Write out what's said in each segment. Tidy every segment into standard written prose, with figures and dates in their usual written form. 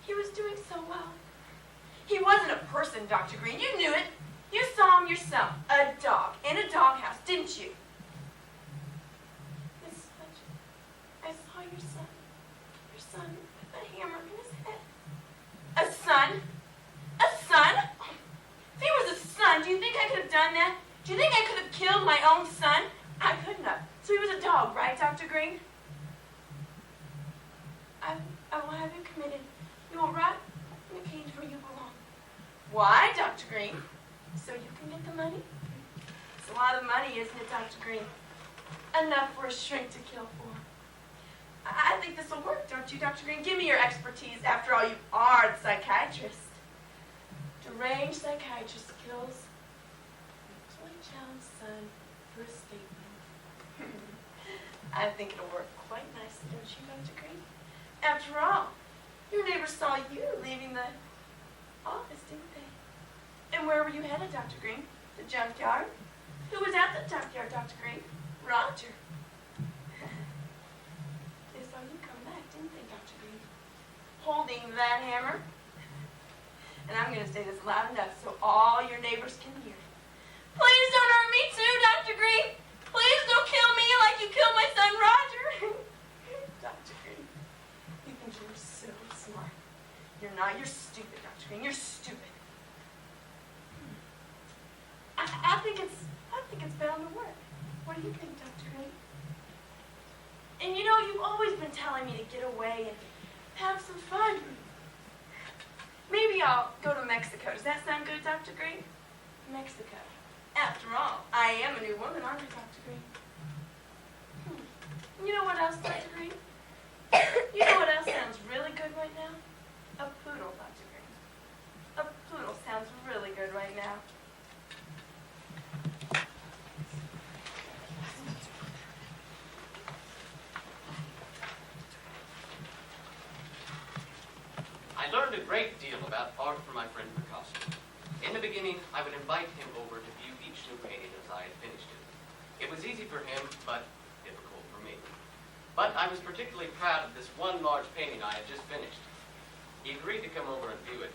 He was doing so well. He wasn't a person, Dr. Green. You knew it. You saw him yourself. A dog in a doghouse, didn't you? Miss Fletcher, I saw your son. Your son with a hammer in his head. A son? A son? If he was a son, do you think I could have done that? Do you think I could have killed my own son? I couldn't have. So he was a dog, right, Dr. Green? I will have you committed. You will rot in the cage where you belong. Why, Dr. Green? So you can get the money? It's a lot of money, isn't it, Dr. Green? Enough for a shrink to kill for. I think this will work, don't you, Dr. Green? Give me your expertise. After all, you are the psychiatrist. Deranged psychiatrist kills mentally challenged son for a statement. I think it'll work quite nicely, don't you, Dr. Green? After all, your neighbors saw you leaving the office, didn't they? And where were you headed, Dr. Green? The junkyard? Who was at the junkyard, Dr. Green? Roger. They saw you come back, didn't they, Dr. Green? Holding that hammer. And I'm going to say this loud enough so all your neighbors can hear it. Please don't hurt me too, Dr. Green. Please don't kill me like you killed my son, Roger. Dr. Green, you think you're so smart. You're not. You're stupid, Dr. Green. You're stupid. I think it's bound to work. What do you think, Dr. Green? And you know, you've always been telling me to get away and have some fun. Maybe I'll go to Mexico. Does that sound good, Dr. Green? Mexico. After all, I am a new woman, aren't I, Dr. Green? You know what else, Dr. Green? You know what else sounds really good right now? A poodle, Dr. Green. A poodle sounds really good right now. I learned a great deal about art from my friend Picasso. In the beginning, I would invite him over to view each new painting as I had finished it. It was easy for him, but difficult for me. But I was particularly proud of this one large painting I had just finished. He agreed to come over and view it,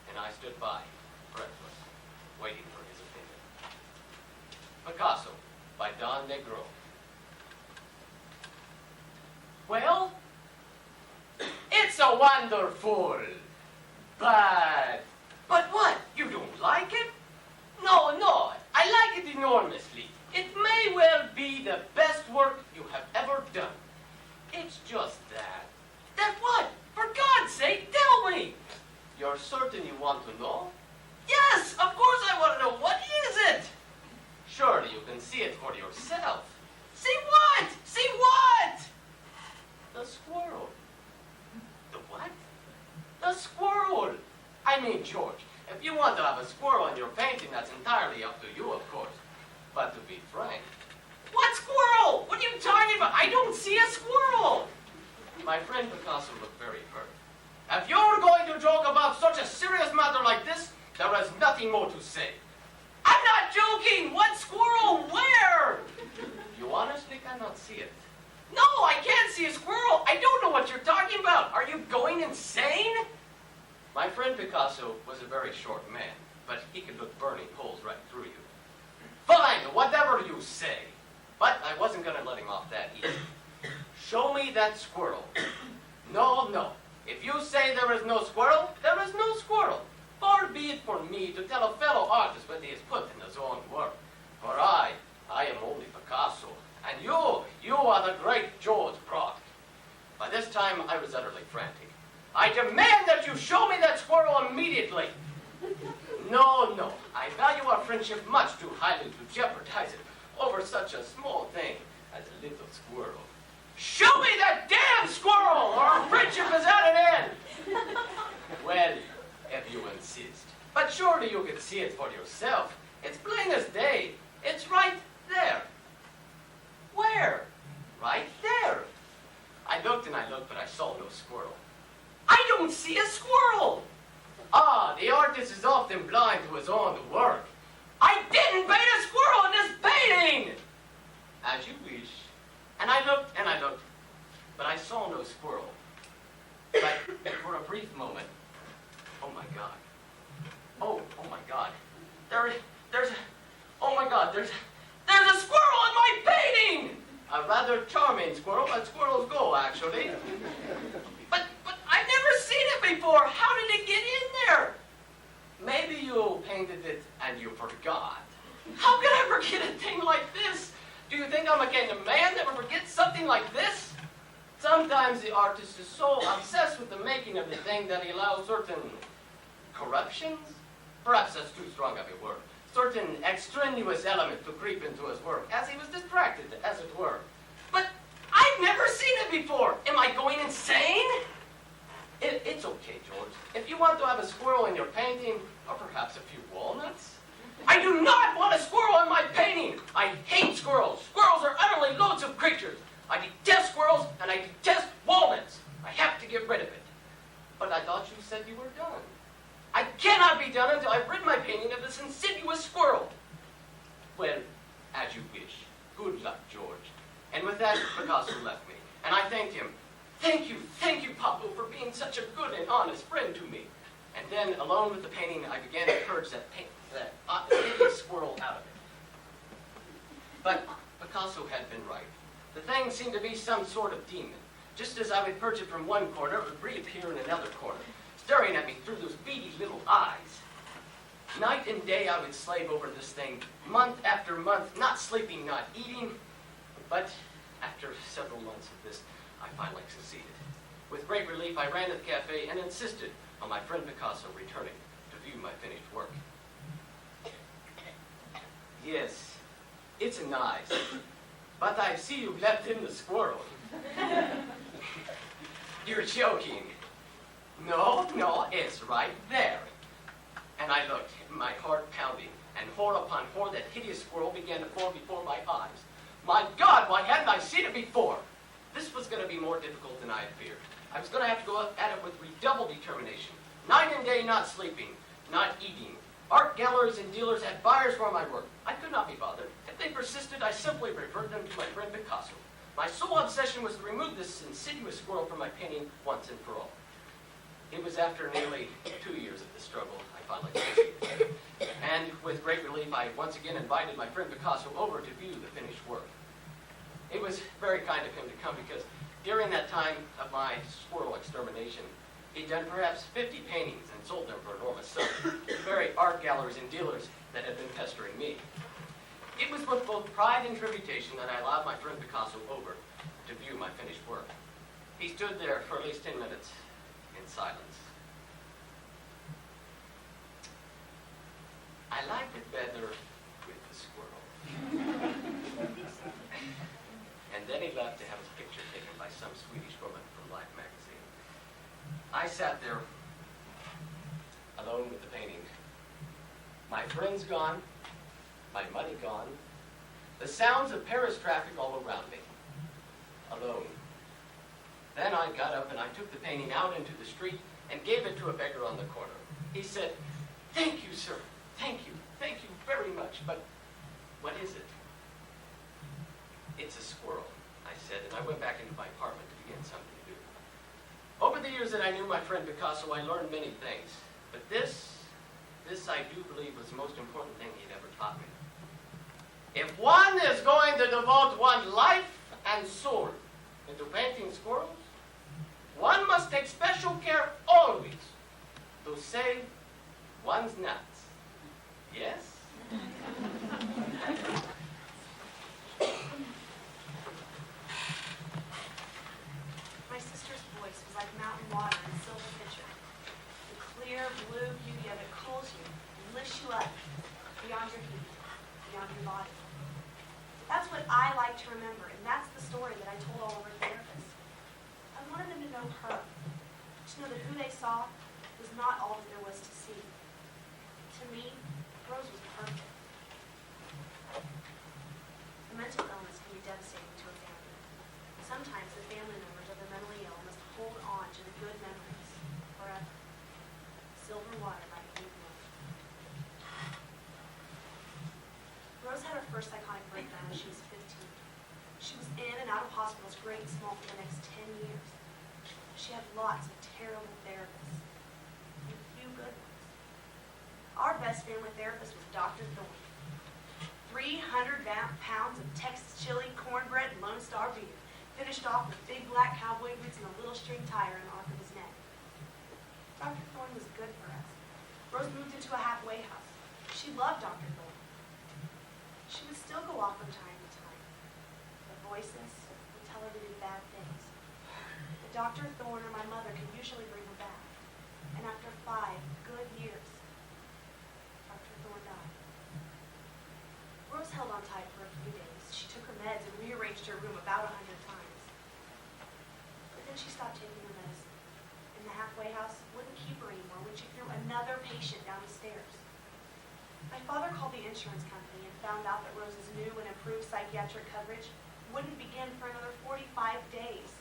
and I stood by, breathless, waiting for his opinion. Picasso, by Don Negro. Well, it's a wonderful, but what? You don't like it? No, I like it enormously. It may well be the best work you have ever done. It's just that. That what? For God's sake, tell me! You're certain you want to know? Yes, of course I want to know. What is it? Surely you can see it for yourself. See what? See what? The squirrel. The what? The squirrel. I mean, George, if you want to have a squirrel in your painting, that's entirely up to you, of course. But to be frank, what squirrel? What are you talking about? I don't see a squirrel. My friend Picasso looked very hurt. If you're going to joke about such a serious matter like this, there is nothing more to say. I'm not joking. What squirrel? Where? You honestly cannot see it. No, I can't see a squirrel. I don't know what you're talking about. Are you going insane? My friend Picasso was a very short man, but he could look burning holes right through you. Fine, whatever you say. But I wasn't going to let him off that easy. Show me that squirrel. No. If you say there is no squirrel, there is no squirrel. Far be it for me to tell a fellow artist what he has put in his own work. For I am only Picasso. And you are the great George Braque. By this time, I was utterly frantic. I demand that you show me that squirrel immediately. No. I value our friendship much too highly to jeopardize it over such a small thing as a little squirrel. Show me that damn squirrel, or our friendship is at an end. Well, if you insist. But surely you can see it for yourself. It's plain as day. It's right there. Where? Right there. I looked, but I saw no squirrel. I don't see a squirrel. The artist is often blind to his own work. I didn't paint a squirrel in this painting! As you wish. And I looked, but I saw no squirrel. But for a brief moment, oh my God. Oh my God. Oh my God, there's a squirrel in my painting! A rather charming squirrel, as squirrels go, actually. But I've never seen it before. How did it get in there? Maybe you painted it and you forgot. How could I forget a thing like this? Do you think I'm a kind of man that would forget something like this? Sometimes the artist is so obsessed with the making of the thing that he allows certain corruptions, perhaps that's too strong of a word, certain extraneous element to creep into his work, as he was distracted, as it were. But I've never seen it before. Am I going insane? It's okay, George. If you want to have a squirrel in your painting, or perhaps a few walnuts. I do not want a squirrel in my painting. I hate squirrels. Squirrels are utterly loathsome creatures. I detest squirrels, and I detest walnuts. I have to get rid of it. But I thought you said you were done. I cannot be done until I've rid my painting of this insidious squirrel. Well, as you wish. Good luck, George. And with that, Picasso left me, and I thanked him. Thank you, Pablo, for being such a good and honest friend to me. And then, alone with the painting, I began to purge that hideous squirrel out of it. But Picasso had been right. The thing seemed to be some sort of demon. Just as I would purge it from one corner, it would reappear in another corner, staring at me through those beady little eyes. Night and day I would slave over this thing, month after month, not sleeping, not eating. But after several months of this, I finally succeeded. With great relief, I ran to the cafe and insisted on my friend Picasso returning to view my finished work. Yes, it's nice, but I see you left in the squirrel. You're joking. No, it's right there. And I looked, my heart pounding, and horde upon horde that hideous squirrel began to form before my eyes. My God, why hadn't I seen it before? This was going to be more difficult than I had feared. I was going to have to go at it with redoubled determination. Night and day not sleeping, not eating. Art galleries and dealers had buyers for my work. I could not be bothered. If they persisted, I simply referred them to my friend Picasso. My sole obsession was to remove this insidious squirrel from my painting once and for all. It was after nearly 2 years of this struggle I finally succeeded. And with great relief, I once again invited my friend Picasso over to view the finished work. It was very kind of him to come because during that time of my squirrel extermination, he'd done perhaps 50 paintings and sold them for enormous sums to very art galleries and dealers that had been pestering me. It was with both pride and tribulation that I allowed my friend Picasso over to view my finished work. He stood there for at least 10 minutes in silence. I liked it better with the squirrel. And then he left to have his picture taken by some Swedish woman from Life magazine. I sat there, alone with the painting. My friends gone, my money gone, the sounds of Paris traffic all around me. Alone. Then I got up and I took the painting out into the street and gave it to a beggar on the corner. He said, "Thank you, sir. Thank you very much, but what is it?" "It's a squirrel," I said, and I went back into my apartment to begin something to do. Over the years that I knew my friend Picasso, I learned many things, but this I do believe was the most important thing he'd ever taught me. If one is going to devote one's life and soul into painting squirrels, one must take special care always to save one's nuts. Yes? My sister's voice was like mountain water in a silver pitcher. The clear blue beauty of it cools you and lifts you up beyond your heat, beyond your body. That's what I like to remember, and that's the story that I told all of our therapists. I wanted them to know her, to know that who they saw was not all that there was to see. To me, Rose was perfect. A mental illness can be devastating to a family. Sometimes the family members of the mentally ill must hold on to the good memories forever. Silver Water by Kate Moore. Rose had her first psychotic breakdown when she was 15. She was in and out of hospitals, great and small, for the next 10 years. She had lots of terrible therapists, and a few good ones. Our best family therapist was Dr. Thorne. 300 pounds of Texas chili, cornbread, and Lone Star beer, finished off with big black cowboy boots and a little string tire in the arc of his neck. Dr. Thorne was good for us. Rose moved into a halfway house. She loved Dr. Thorne. She would still go off from time to time. The voices would tell her to do bad things. But Dr. Thorne or my mother could usually bring her back. And after 5 good years, Dr. Thorne died. Rose held on tight for a few days. She took her meds and rearranged her room about 100 times. But then she stopped taking her medicine. And the halfway house wouldn't keep her anymore when she threw another patient down the stairs. My father called the insurance company and found out that Rose's new and improved psychiatric coverage wouldn't begin for another 45 days.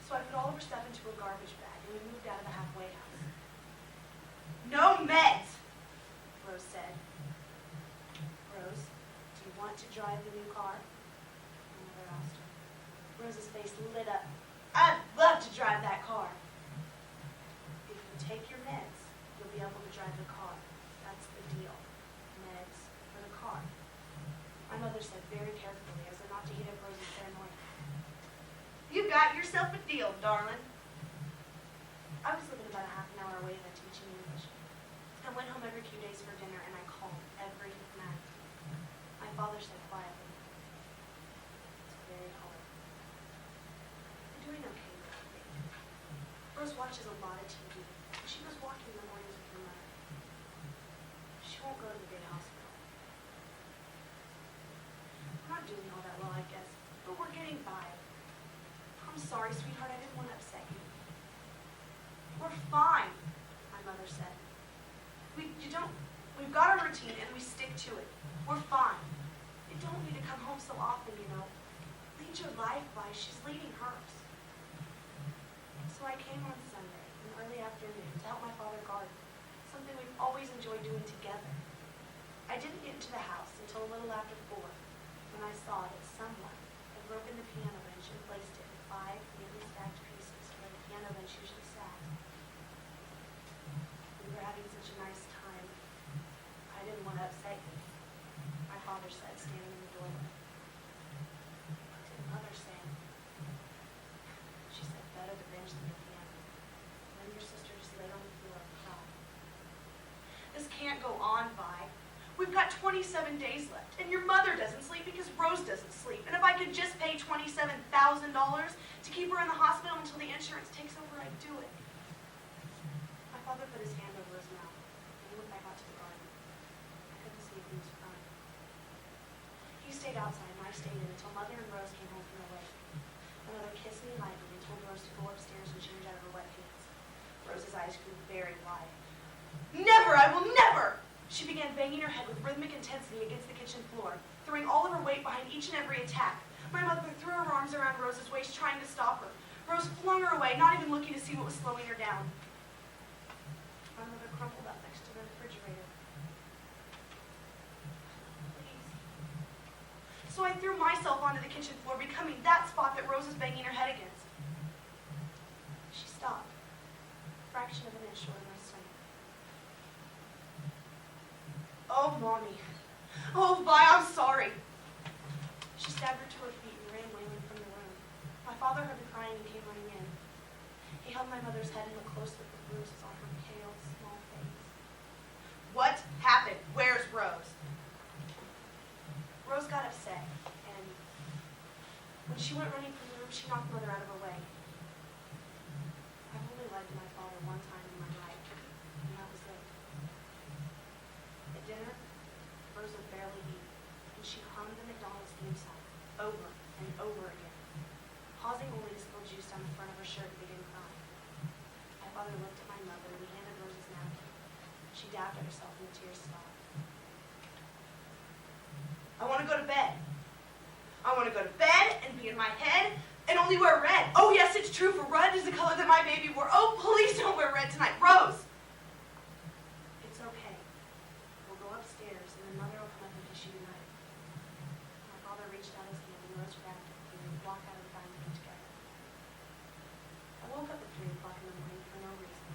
So I put all of her stuff into a garbage bag and we moved out of the halfway house. No meds, Rose said. Rose, do you want to drive the new car? My mother asked her. Rose's face lit up. I'd love to drive that car. If you take your meds, you'll be able to drive the car. That's the deal. Meds for the car. My mother said very carefully as though not to eat up Rose's paranoia. You got yourself a deal, darling. I was living about a half an hour away then teaching English. I went home every few days for dinner and I called every night. My father said quietly, it's very hard. I'm doing okay now. Rose watches a lot of TV. She goes walking in the mornings with her mother. She won't go to the day hospital. We're not doing all that well, I guess, but we're getting by. I'm sorry, sweetheart, I didn't want to upset you. We're fine, my mother said. We've got a routine and we stick to it. We're fine. You don't need to come home so often, you know. Lead your life, Vi. She's leading hers. So I came on Sunday in the early afternoon to help my father garden, something we've always enjoyed doing together. I didn't get into the house until a little after 4, when I saw that someone had broken the piano bench and placed it in 5 neatly stacked pieces where the piano bench usually sat. We were having such a nice time. I didn't want to upset you, my father said, standing in the doorway. What did Mother say? She said, better the bench than the piano. Then your sister just laid on the floor and cried. This can't go on, Vi. We've got 27 days left, and your mother doesn't sleep because Rose doesn't sleep. And if I could just pay $27,000 to keep her in the hospital until the insurance takes over, I'd do it. My father put his hand over his mouth, and he went back out to the garden. I couldn't see if he was crying. He stayed outside, and I stayed in until Mother and Rose came home from their wake. My mother kissed me lightly and told Rose to go upstairs and change out of her wet pants. Rose's eyes grew very wide. Never! I will never! She began banging her head with rhythmic intensity against the kitchen floor, throwing all of her weight behind each and every attack. My mother threw her arms around Rose's waist, trying to stop her. Rose flung her away, not even looking to see what was slowing her down. My mother crumpled up next to the refrigerator. Please. So I threw myself onto the kitchen floor, becoming that spot that Rose was banging her head against. She stopped, a fraction of an inch short of my stomach. Oh, Mommy. Oh, Vi, I'm sorry. She staggered to her feet and ran wailing from the room. My father heard her crying and came running in. He held my mother's head and looked closely at the bruises on her pale, small face. What happened? Where's Rose? Rose got upset, and when she went running from the room, she knocked Mother out of her way. I've only lied to my father one time in my life, and that was it. At dinner, Rose would barely eat, and she hummed the McDonald's theme song over and over again, pausing only to spill juice down the front of her shirt and begin crying. My father looked at my mother, and he handed Rose's napkin. She dabbed at herself, and the tears stopped. I want to go to bed. I want to go to bed and be in my head and only wear red. Oh, yes, it's true, for red is the color that my baby wore. Oh, please don't wear red tonight. Rose! It's okay. We'll go upstairs, and then Mother will come up and kiss you tonight. My father reached out his hand, and Rose grabbed it, and we walked out of the dining room together. up at 3 o'clock in the morning for no reason.